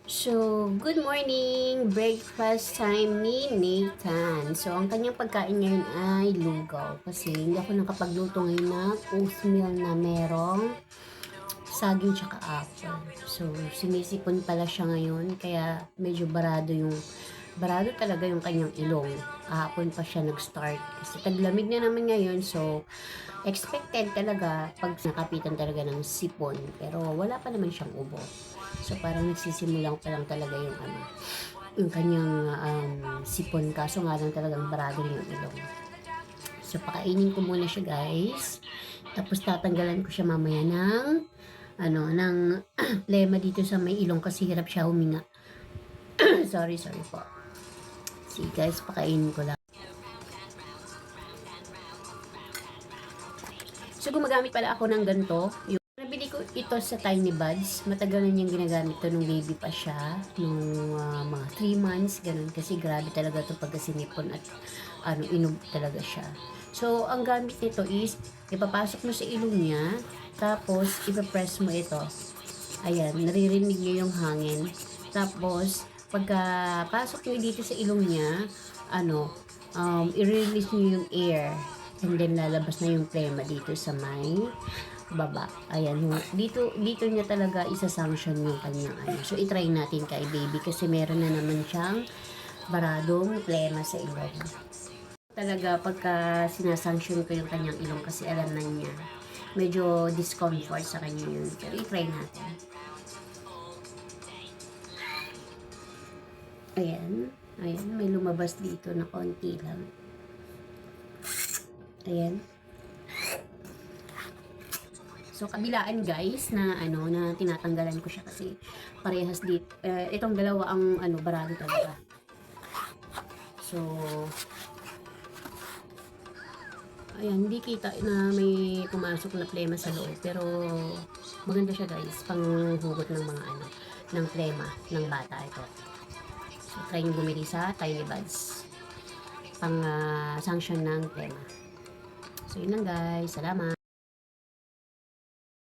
So, good morning! Breakfast time ni Nathan. So, ang kanyang pagkain ngayon ay lugaw. Kasi hindi ako nakapagluto ngayon na oatmeal na merong saging tsaka apple. So, sinisipon pala siya ngayon. Kaya medyo barado talaga yung kanyang ilong. Kahapon pa siya nag-start. Kasi taglamig na naman ngayon. So, expected talaga pag nakapitan talaga ng sipon. Pero wala pa naman siyang ubo. So parang nagsisimulang pa lang talaga yung kanyang sipon, kaso nga lang talagang barado rin yung ilong. So pakainin ko muna siya guys. Tapos tatanggalan ko siya mamaya ng lema dito sa may ilong kasi hirap siya huminga. sorry po. See guys, pakainin ko lang. So gumagamit pala ako ng ganito. Nabili ko ito sa Tiny Buds. Matagal na niyang ginagamit to nung baby pa siya. Nung mga 3 months, ganun. Kasi grabe talaga to pagka sinipon at inog talaga siya. So, ang gamit nito is, ipapasok mo sa ilong niya, tapos ipapress mo ito. Ayan, naririnig niyo yung hangin. Tapos, pagkapasok niyo dito sa ilong niya, i-release niyo yung air. And then, lalabas na yung plema dito sa may baba. Ayan, dito niya talaga isa-sanction yung kanyang So, i-try natin kay baby kasi meron na naman siyang baradong plema sa ilong. Talaga, pagka sinasanction ko yung kanyang ilong kasi alam na niya, medyo discomfort sa kanya yun. Pero i-try natin. Ayan, may lumabas dito na konti lang. Ayan. So, kabilaan guys na na tinatanggalan ko siya kasi parehas dito. Itong dalawa ang barado talaga. So, ayan, hindi kita na may pumasok na plema sa loob. Pero, maganda siya guys, panghugot ng mga ng plema ng bata ito. So, try nyo bumili sa Tiny Buds. Pang sanction ng plema. So, yun lang guys. Salamat.